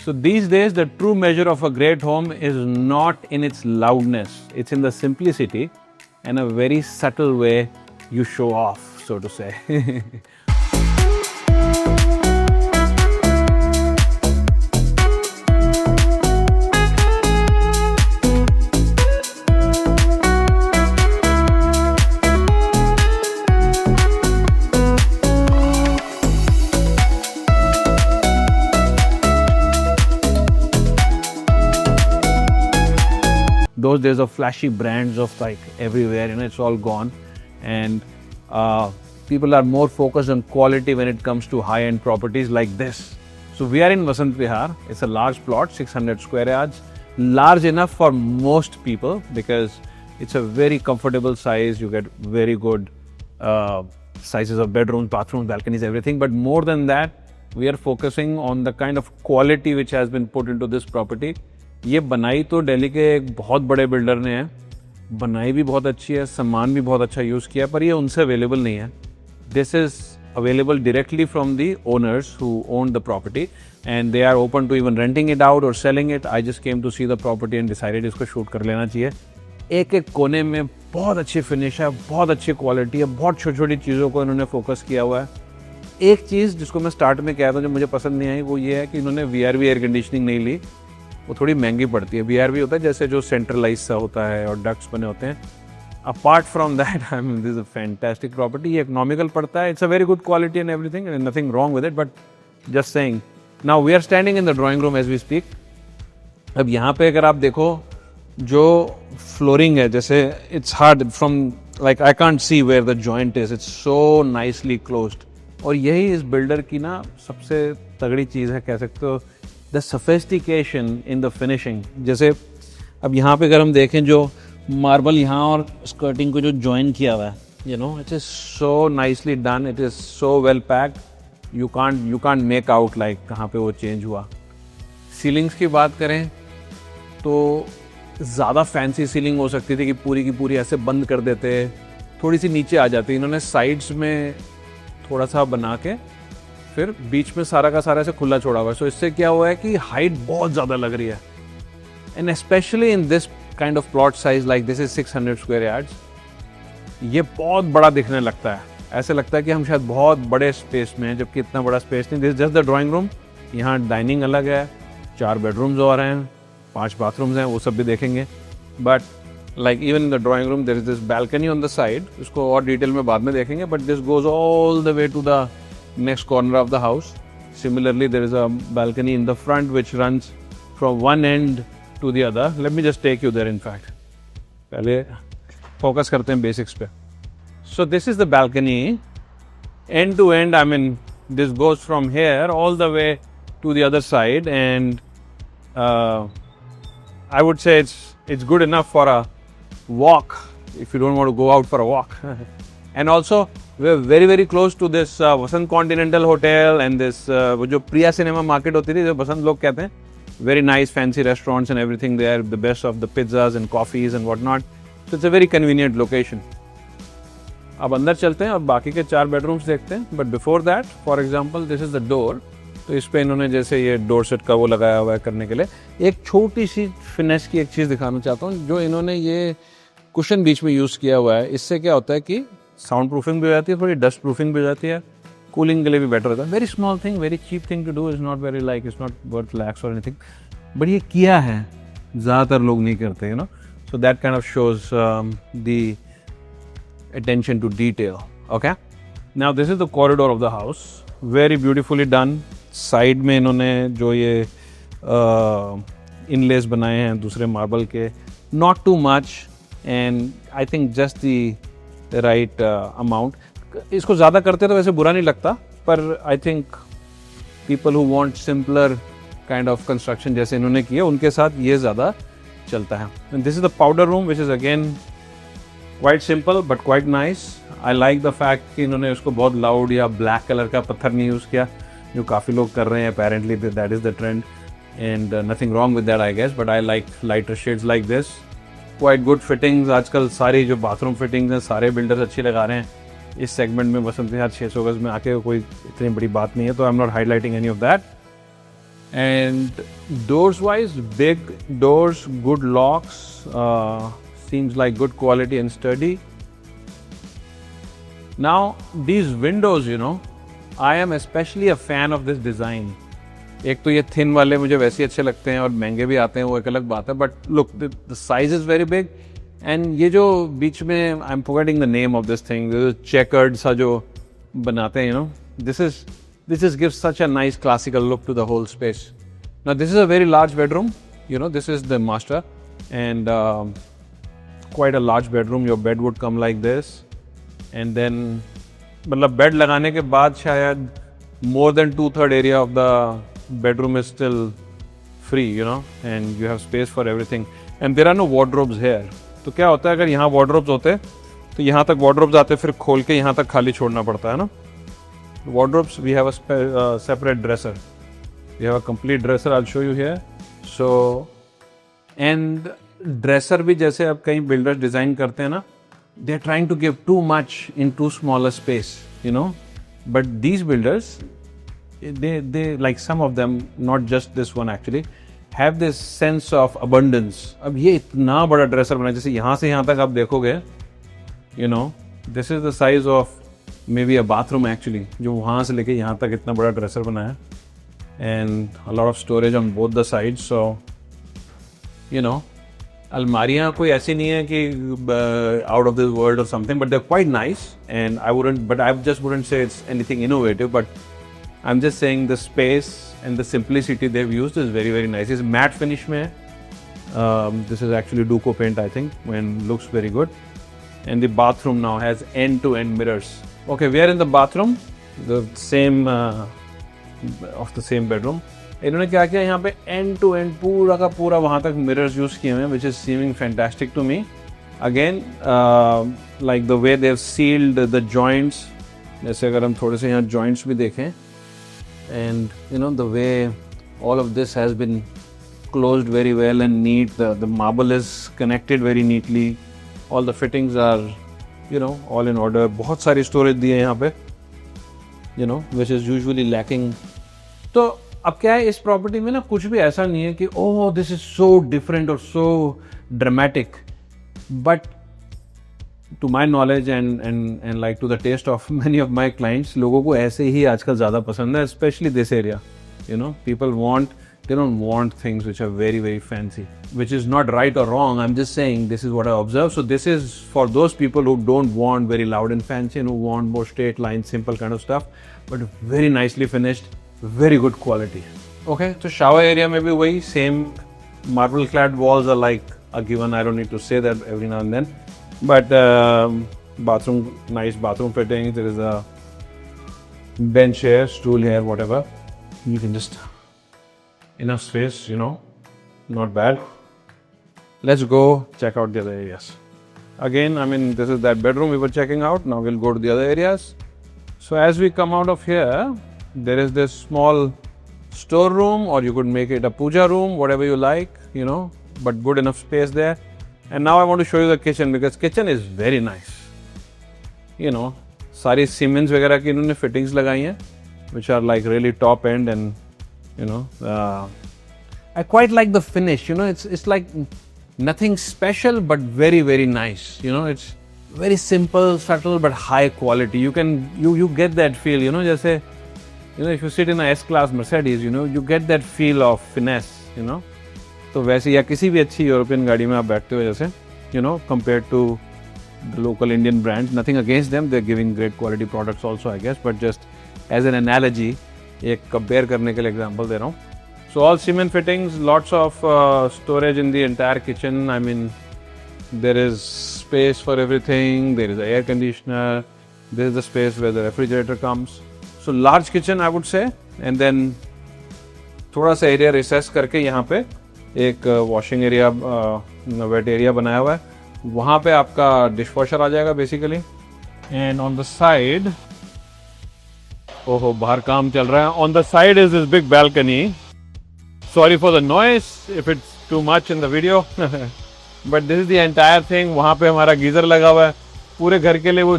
So these days, the true measure of a great home is not in its loudness. It's in the simplicity and a very subtle way you show off, so to say. Those days of flashy brands of like everywhere, it's all gone, and people are more focused on quality when it comes to high-end properties like this. So we are in Vasant Vihar. It's a large plot, 600 square yards, large enough for most people because it's a very comfortable size. You get very good sizes of bedrooms, bathrooms, balconies, everything. But more than that, we are focusing on the kind of quality which has been put into this property. ये बनाई तो दिल्ली के एक बहुत बड़े builder ने है, बनाई भी बहुत अच्छी है, सामान भी बहुत अच्छा यूज़ किया, पर ये उनसे अवेलेबल नहीं है. This is available directly from the owners who own the property and they are open to even renting it out or selling it. I just came to see the property and decided इसको shoot कर लेना चाहिए. एक एक कोने में बहुत अच्छी फिनिश है, बहुत अच्छी क्वालिटी है, बहुत छोटी छोटी चीज़ों को इन्होंने फोकस किया हुआ है. एक चीज़ जिसको मैं स्टार्ट में कहा था जो मुझे पसंद नहीं आई वो ये है कि इन्होंने VRV एयर कंडीशनिंग नहीं ली. वो थोड़ी महंगी पड़ती है. VRV होता है जैसे जो सेंट्रलाइज सा होता है और डक्ट्स बने होते हैं. Apart from that I mean this is a fantastic property. ये इकोनॉमिकल पड़ता है. It's a very good quality and everything and nothing wrong with it, but just saying. Now we are standing in the drawing room as we speak. अब यहाँ पे अगर आप देखो जो फ्लोरिंग है, जैसे it's hard from like I can't see where the joint is. It's so nicely closed. और यही इस बिल्डर की ना सबसे तगड़ी चीज़ है, कह सकते हो, the sophistication in the finishing. जैसे अब यहाँ पे अगर हम देखें जो मार्बल यहाँ और स्कर्टिंग को जो ज्वाइन किया हुआ है, it is so nicely done, it is so well packed, you can't make out like कहाँ पे वो चेंज हुआ. सीलिंग्स की बात करें तो ज़्यादा फैंसी सीलिंग हो सकती थी कि पूरी की पूरी ऐसे बंद कर देते, थोड़ी सी नीचे आ जाती. इन्होंने साइड्स में थोड़ा सा बना के फिर बीच में सारा का सारा ऐसे खुला छोड़ा हुआ है. सो इससे क्या हुआ है कि हाइट बहुत ज़्यादा लग रही है. And specially in this kind of plot size like this is 600 square yards, ये बहुत बड़ा दिखने लगता है. ऐसे लगता है कि हम शायद बहुत बड़े स्पेस में हैं, जबकि इतना बड़ा स्पेस नहीं. This just the drawing room. यहाँ डाइनिंग अलग है, 4 बेडरूम्स और हैं, 5 बाथरूम्स हैं, वो सब भी देखेंगे. But like even in the drawing room there is this balcony on the side. उसको और डिटेल में बाद में देखेंगे. But this goes all the way to the next corner of the house. Similarly, there is a balcony in the front which runs from one end to the other. Let me just take you there. In fact, पहले focus करते हैं basics पे. So this is the balcony, end to end. I mean, this goes from here all the way to the other side, and I would say it's good enough for a walk if you don't want to go out for a walk. And also we're very very close to this Vasant Continental Hotel and this वो जो प्रिया cinema market होती थी जो बसंत लोग कहते हैं. Very nice fancy restaurants and everything there, the best of the pizzas and coffees and whatnot. So it's a very convenient location. अब अंदर चलते हैं और बाकी के 4 बेडरूम्स देखते हैं. But before that, for example, this is the door. तो इस पे इन्होंने जैसे ये डोर सेट का वो लगाया हुआ है करने के लिए. एक छोटी सी फिनिश की एक चीज़ दिखाना चाहता हूँ. जो इन्होंने ये कुशन बीच में यूज़ किया हुआ है, इससे क्या होता है कि साउंड प्रूफिंग भी हो जाती है, थोड़ी डस्ट प्रूफिंग भी हो जाती है, कूलिंग के लिए भी बेटर होता है. Very small thing, very cheap thing to do. Is not very like it's not worth lakhs और एनीथिंग, बट ये किया है, ज़्यादातर लोग नहीं करते, so that kind of shows the attention to detail. Okay, now this is the corridor of the house. Very beautifully done. Side में इन्होंने जो ये इनलेस बनाए हैं दूसरे मार्बल के, not too much and I think just the right amount. इसको ज़्यादा करते तो वैसे बुरा नहीं लगता, पर I think people who want simpler kind of construction जैसे इन्होंने किया, उनके साथ ये ज़्यादा चलता है. This is the powder room which is again quite simple but quite nice. I like the fact कि इन्होंने उसको बहुत लाउड या ब्लैक कलर का पत्थर नहीं यूज़ किया, जो काफ़ी लोग कर रहे हैं. Apparently that is the trend and nothing wrong with that I guess, but I like lighter shades like this. Quite good fittings. आजकल सारी जो बाथरूम फिटिंग्स हैं सारे बिल्डर्स अच्छी लगा रहे हैं. इस सेगमेंट में वसंत विहार 600 गज में आके कोई इतनी बड़ी बात नहीं है, तो I am not highlighting any of that. And doors wise, big doors, good locks, seems like good quality and sturdy. Now these windows, you know, I am especially a fan of this design. एक तो ये thin वाले मुझे वैसे ही अच्छे लगते हैं और महंगे भी आते हैं, वो एक अलग बात है, but look the size is very big. And ये जो बीच में, I am forgetting the name of this thing, checkered सा जो बनाते हैं, you know, this is gives such a nice classical look to the whole space. Now this is a very large bedroom, you know, this is the master, and quite a large bedroom. Your bed would come like this, and then मतलब bed लगाने के बाद शायद more than 2/3 area of the bedroom is still free, you know, and you have space for everything, and there are no wardrobes here. तो क्या होता है अगर यहाँ wardrobes होते तो यहाँ तक wardrobes आते, फिर खोल के यहाँ तक खाली छोड़ना पड़ता है ना. Wardrobes, we have a separate dresser. We have a complete dresser. I'll show you here. So, and dresser भी जैसे अब कई builders design करते हैं ना, they're trying to give too much in too smaller space, you know. But these builders, they like some of them, not just this one actually, have this sense of abundance. अब ये इतना बड़ा dresser बना है, जैसे यहाँ से यहाँ तक आप देखोगे, you know, this is the size of maybe a bathroom actually, जो वहाँ से लेके यहाँ तक इतना बड़ा ड्रेसर बना है, and a lot of storage on both the sides. So you know, अलमारियाँ कोई ऐसी नहीं है कि out of this world or something, but they're quite nice, and I just wouldn't say it's anything innovative, but I'm just saying the space and the simplicity they've used is very very nice. It's matte finish में है. This is actually Duco paint, I think, and looks very good. And the bathroom now has end-to-end mirrors. Okay, we are in the bathroom, the same of the same bedroom. इन्होंने क्या किया यहाँ पे end to end पूरा का पूरा वहाँ तक mirrors use किए हुए हैं, which is seeming fantastic to me. Again, like the way they've sealed the joints. जैसे अगर हम थोड़े से यहाँ joints भी देखें, and you know the way all of this has been closed very well and neat. The marble is connected very neatly. All the fittings are, you know, all in order. बहुत सारी storage दी है यहाँ पे, you know, which is usually lacking. तो अब क्या है इस प्रॉपर्टी में ना, कुछ भी ऐसा नहीं है कि oh this is so different or so dramatic, but to my knowledge and like to the taste of many of my clients, लोगों को ऐसे ही आजकल ज़्यादा पसंद है, especially this area. You know, they don't want things which are very very fancy, which is not right or wrong. I'm just saying this is what I observe. So this is for those people who don't want very loud and fancy and who want more straight line, simple kind of stuff, but very nicely finished, very good quality. Okay, so shower area maybe वही same marble clad walls are like a given. I don't need to say that every now and then, but bathroom, nice bathroom fittings. There is a bench here, stool here, whatever. You can just enough space, you know, not bad. Let's go check out the other areas. Again, I mean, this is that bedroom we were checking out. Now we'll go to the other areas. So as we come out of here, there is this small storeroom, or you could make it a puja room, whatever you like, you know, but good enough space there. And now I want to show you the kitchen, because kitchen is very nice. You know, सारी Siemens वगैरह की इन्होंने fittings लगाई हैं, which are like really top end, and you know, I quite like the finish. You know, it's like nothing special, but very very nice. You know, it's very simple, subtle, but high quality. You get that feel. You know, जैसे, you know, if you sit in a S-class Mercedes, you know, you get that feel of finesse. You know, तो वैसे या किसी भी अच्छी European गाड़ी में आप बैठते हो जैसे, you know, compared to the local Indian brands. Nothing against them, they're giving great quality products also, I guess, but just as an analogy, एक compare करने के लिए example दे रहा हूँ. So all cement fittings, lots of storage in the entire kitchen. I mean, there is space for everything. There is an air conditioner. This is the space where the refrigerator comes. So large kitchen, I would say. And then थोड़ा सा area recess करके यहाँ पे एक washing area, wet area बनाया हुआ है. वहाँ पे आपका dishwasher आ जाएगा basically. And on the side, ओहो बाहर काम चल रहा है. On the side is this big balcony. Sorry for the noise if it's too much in the video, but this is the entire thing. वहाँ पे हमारा गीजर लगा हुआ है. पूरे घर के लिए वो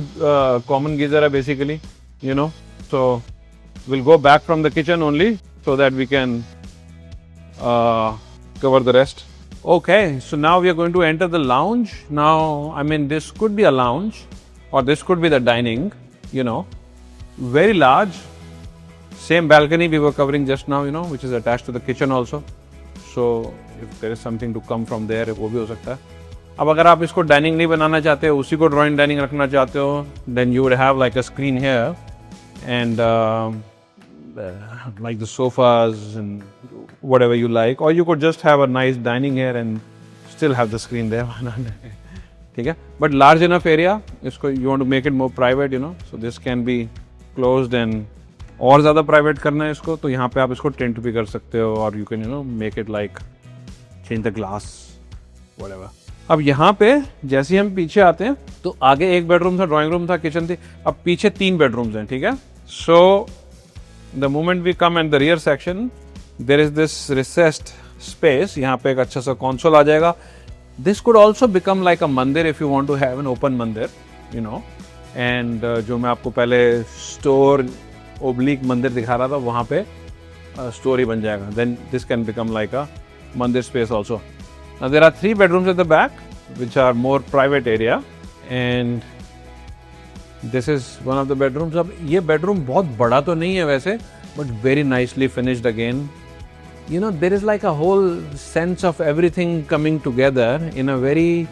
common गीजर है basically, you know. So we'll go back from the kitchen only so that we can cover the rest. Okay, so now we are going to enter the lounge. Now, I mean, this could be a lounge or this could be the dining, you know, very large. Same balcony we were covering just now, you know, which is attached to the kitchen also. So if there is something to come from there, वो भी हो सकता है. अब अगर आप इसको dining नहीं बनाना चाहते हो, उसी को ड्राइंग डाइनिंग रखना चाहते हो, then you would have like a screen here and like the sofas and whatever you like, or you could just have a nice dining here and still have the screen there. ठीक है, but large enough area, इसको you want to make it more private, you know, so this can be closed and और ज़्यादा private करना है इसको, तो यहाँ पे आप इसको टेंट भी कर सकते हो, और you can you know make it like change the glass whatever. अब यहाँ पे जैसे ही हम पीछे आते हैं तो आगे एक बेडरूम था, ड्राइंग रूम था, किचन थी, अब पीछे 3 बेडरूम्स हैं. ठीक है, so the moment we come at the rear section there is this recessed space. यहाँ पे एक अच्छा सा कंसोल आ जाएगा. This could also become like a mandir if you want to have an open mandir, you know. And जो मैं आपको पहले स्टोर ओब्लिक मंदिर दिखा रहा था, वहाँ पे स्टोर ही बन जाएगा. Then this can become like a mandir space also. Now there are 3 bedrooms at the back which are more private area and this is one of the bedrooms. अब ये bedroom बहुत बड़ा तो नहीं है वैसे, but very nicely finished again. You know, there is like a whole sense of everything coming together in a very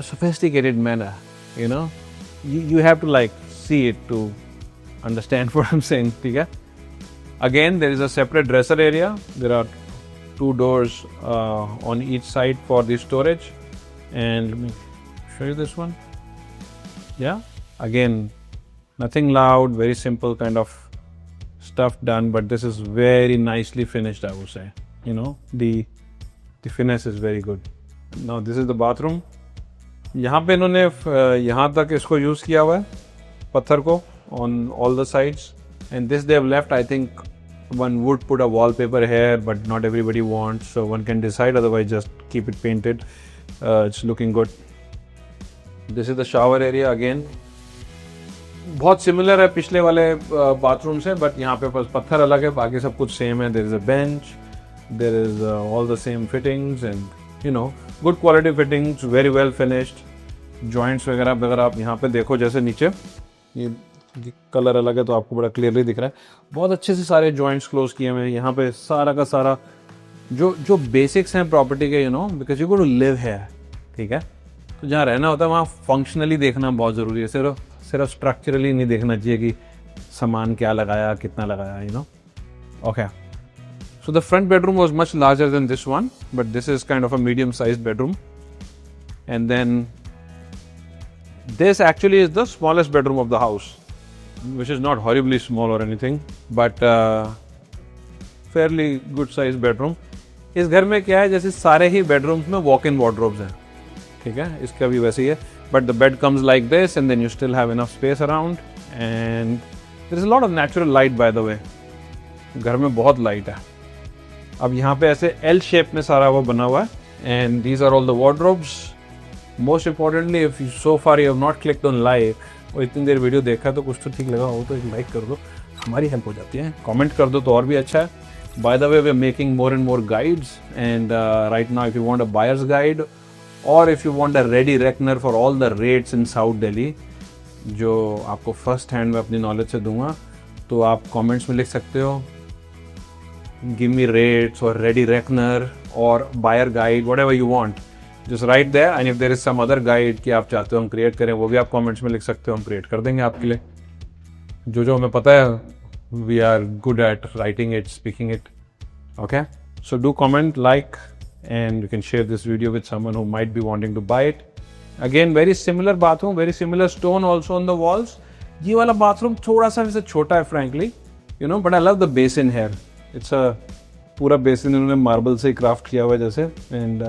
sophisticated manner, you know. You have to like see it to understand what I'm saying. ठीक है. Again, there is a separate dresser area. There are 2 doors on each side for the storage, and let me show you this one. Yeah, again, nothing loud, very simple kind of stuff done, but this is very nicely finished, I would say. You know, the finesse is very good. Now this is the bathroom. यहाँ पे इन्होंने यहाँ तक इसको use किया हुआ है, पत्थर को, on all the sides, and this they have left. I think one would put a wallpaper here, but not everybody wants, so one can decide, otherwise just keep it painted. It's looking good. This is the shower area again. बहुत similar है पिछले वाले bathroom से, but यहाँ पे बस पत्थर अलग है, बाकी सब कुछ सेम है. There is a bench, there is all the same fittings and you know good quality fittings, very well finished. Joints वगैरह अगर आप यहाँ पे देखो, जैसे नीचे ये कलर अलग है तो आपको बड़ा क्लियरली दिख रहा है. बहुत अच्छे से सारे जॉइंट्स क्लोज किए हुए हैं. यहाँ पे सारा का सारा जो बेसिक्स हैं प्रॉपर्टी के, you know, because you go to live है. ठीक है, तो जहाँ रहना होता है वहाँ फंक्शनली देखना बहुत ज़रूरी है. सिर्फ स्ट्रक्चरली नहीं देखना चाहिए कि सामान क्या लगाया, कितना लगाया, you know. Okay, so the front bedroom was much larger than this one, but this is kind of a medium size bedroom. And then this actually is the smallest bedroom of the house, which is not horribly small or anything, but fairly good sized bedroom. इस घर में क्या है, जैसे सारे ही bedrooms में walk-in wardrobes हैं. ठीक है, इसका भी वैसे ही है, but the bed comes like this and then you still have enough space around and there is a lot of natural light, by the way. घर में बहुत light है. अब यहाँ पे ऐसे L shape में सारा वो बना हुआ है and these are all the wardrobes. Most importantly, if you so far you have not clicked on like, और इतनी देर वीडियो देखा तो कुछ तो ठीक लगा हो तो एक लाइक कर दो, हमारी हेल्प हो जाती है. कमेंट कर दो तो और भी अच्छा है. By the way, we are making more and more guides and right now if you want a buyers guide और if you want a ready reckoner for all the rates in South Delhi, जो आपको first hand में अपनी knowledge से दूंगा, तो आप comments में लिख सकते हो गिव मी रेट्स और रेडी रेकनर और buyer guide, whatever you want. Just write there, and if there is some other guide कि आप चाहते हो हम क्रिएट करें, वो भी आप कमेंट्स में लिख सकते हो, हम क्रिएट कर देंगे आपके लिए. जो हमें पता है, we are good at writing it, speaking it. Okay, so do comment, like, and you can share this video with someone who might be wanting to buy it. Again, very similar bathroom, very similar stone also on the walls. ये वाला bathroom थोड़ा सा वैसे छोटा है frankly, you know, but I love the basin here. It's a पूरा basin इन्होंने marble से क्राफ्ट किया हुआ है जैसे, and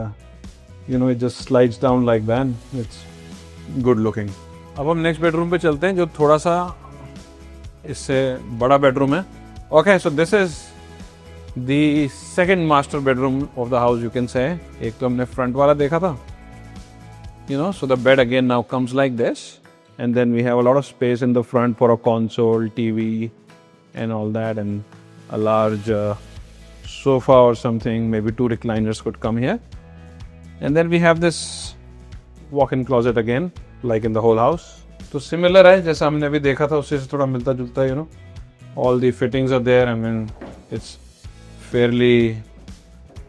you know, it just slides down like that. It's good looking. अब हम नेक्स्ट बेडरूम पे चलते हैं, जो थोड़ा सा इससे बड़ा बेडरूम है. Okay, so this is the second master bedroom of the house, you can say. एक तो हमने फ्रंट वाला देखा था, you know, so the bed again now comes like this, and then we have a lot of space in the front for a console, TV and all that, and a large sofa or something, maybe 2 recliners could come here. And then we have this walk-in closet again, like in the whole house. So similar है जैसा हमने अभी देखा था उससे थोड़ा मिलता जुलता है, you know. All the fittings are there. I mean, it's fairly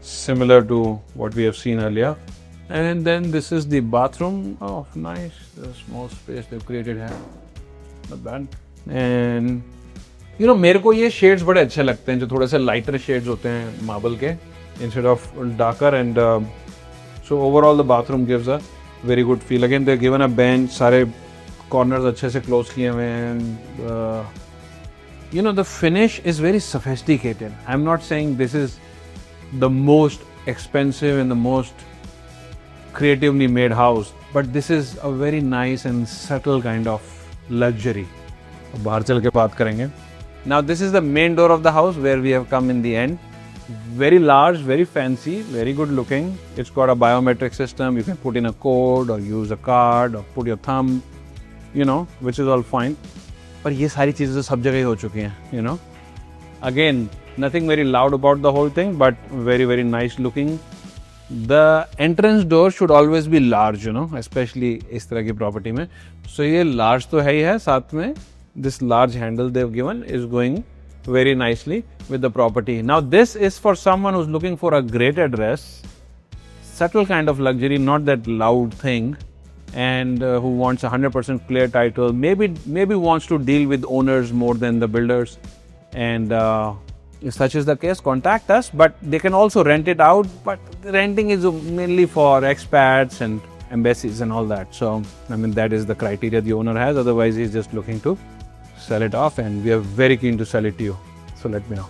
similar to what we have seen earlier. And then this is the bathroom. Oh, nice. The small space they've created here. Not bad. And you know, मेरे को ये shades बड़े अच्छे लगते हैं जो थोड़े से lighter shades होते हैं marble के instead of darker. And so overall the bathroom gives a very good feel. Again, they're given a bench. सारे corners अच्छे से close किए हुए हैं. You know, the finish is very sophisticated. I'm not saying this is the most expensive and the most creatively made house, but this is a very nice and subtle kind of luxury. बाहर चल के बात करेंगे. Now this is the main door of the house where we have come in the end. Very large, very fancy, very good looking. It's got a biometric system. You can put in a code or use a card or put your thumb, you know, which is all fine. पर ये सारी चीज़ें तो सब जगह ही हो चुकी हैं, you know. Again, nothing very loud about the whole thing, but very, very nice looking. The entrance door should always be large, you know, especially इस तरह की property में. So ये large तो है ही है, साथ में this large handle they've given is going very nicely with the property. Now this is for someone who's looking for a great address, subtle kind of luxury, not that loud thing, and who wants 100% clear title, maybe wants to deal with owners more than the builders. And if such is the case, contact us. But they can also rent it out, but renting is mainly for expats and embassies and all that. So I mean, that is the criteria the owner has. Otherwise, he's just looking to sell it off, and we are very keen to sell it to you. So let me know.